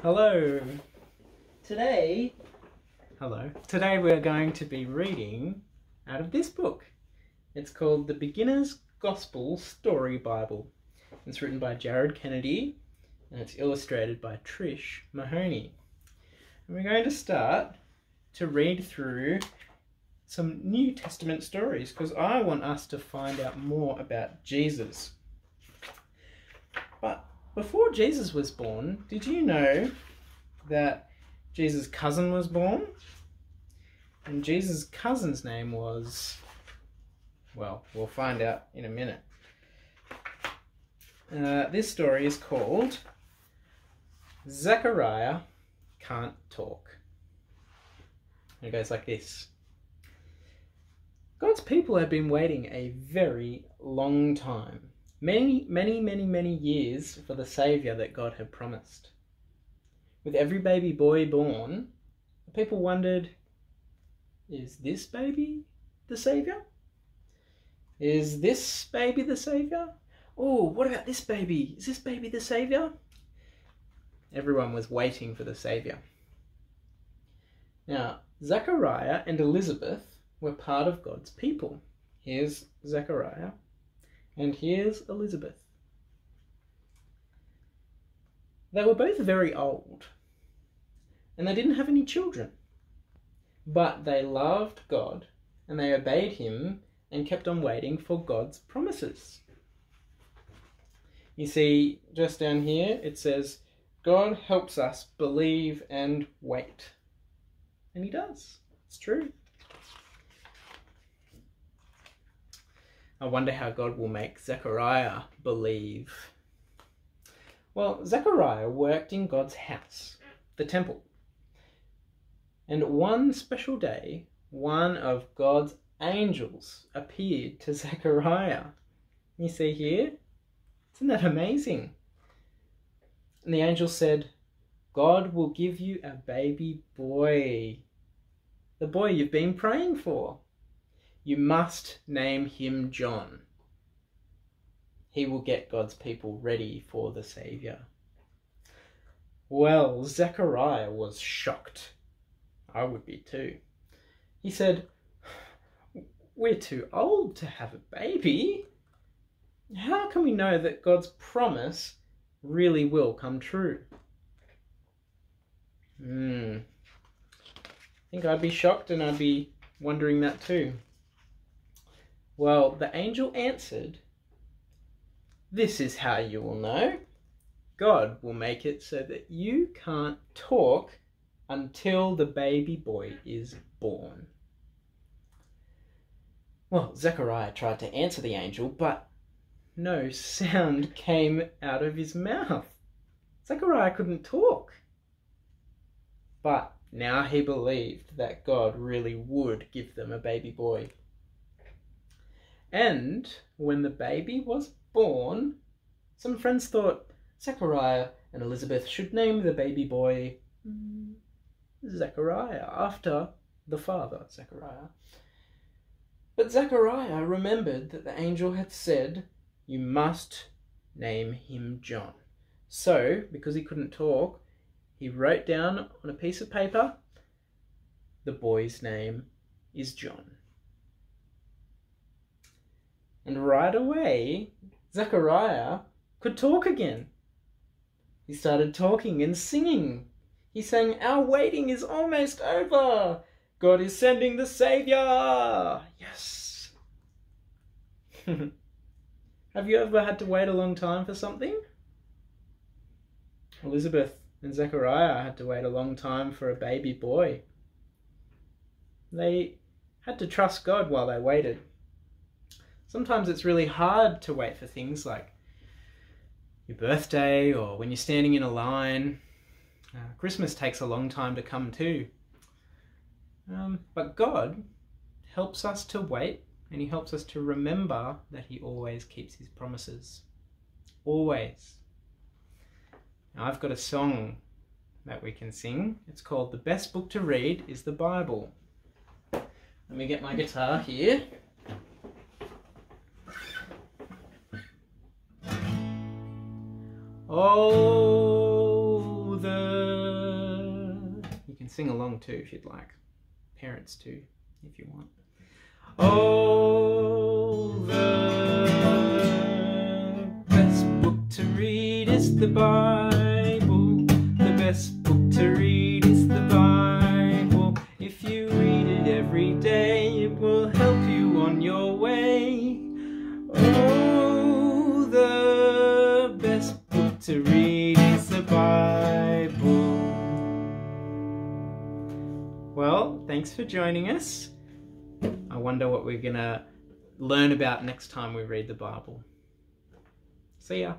Hello. Today we're going to be reading out of this book. It's called The Beginner's Gospel Story Bible. It's written by Jared Kennedy and it's illustrated by Trish Mahoney. And we're going to start to read through some New Testament stories because I want us to find out more about Jesus. But before Jesus was born, did you know that Jesus' cousin was born? And Jesus' cousin's name was, well, we'll find out in a minute. This story is called Zechariah Can't Talk. And it goes like this. God's people have been waiting a very long time. Many years for the Saviour that God had promised. With every baby boy born, the people wondered, is this baby the Saviour? Is this baby the Saviour? Oh, what about this baby? Is this baby the Saviour? Everyone was waiting for the Saviour. Now, Zechariah and Elizabeth were part of God's people. Here's Zechariah. And here's Elizabeth. They were both very old, and they didn't have any children. But they loved God, and they obeyed him and kept on waiting for God's promises. You see, just down here, it says, God helps us believe and wait. And he does. It's true. I wonder how God will make Zechariah believe. Well, Zechariah worked in God's house, the temple. And one special day, one of God's angels appeared to Zechariah. You see here? Isn't that amazing? And the angel said, God will give you a baby boy. The boy you've been praying for. You must name him John. He will get God's people ready for the Saviour. Well, Zechariah was shocked. I would be too. He said, we're too old to have a baby. How can we know that God's promise really will come true? I think I'd be shocked and I'd be wondering that too. Well, the angel answered, this is how you will know. God will make it so that you can't talk until the baby boy is born. Well, Zechariah tried to answer the angel, but no sound came out of his mouth. Zechariah couldn't talk. But now he believed that God really would give them a baby boy. And when the baby was born, some friends thought Zechariah and Elizabeth should name the baby boy Zechariah, after the father, Zechariah. But Zechariah remembered that the angel had said, you must name him John. So, because he couldn't talk, he wrote down on a piece of paper, the boy's name is John. And right away, Zechariah could talk again. He started talking and singing. He sang, our waiting is almost over. God is sending the Saviour. Yes. Have you ever had to wait a long time for something? Elizabeth and Zechariah had to wait a long time for a baby boy. They had to trust God while they waited. Sometimes it's really hard to wait for things like your birthday or when you're standing in a line. Christmas takes a long time to come too. But God helps us to wait, and he helps us to remember that he always keeps his promises. Always. Now I've got a song that we can sing. It's called The Best Book to Read is the Bible. Let me get my guitar here. Oh, the can sing along too if you'd like. Parents too, if you want. Oh, the best book to read is the Bible. The best book to read is the Bible. If you read it every day, it will help you on your way. Oh, the best book to read is the Bible. Well, thanks for joining us. I wonder what we're going to learn about next time we read the Bible. See ya.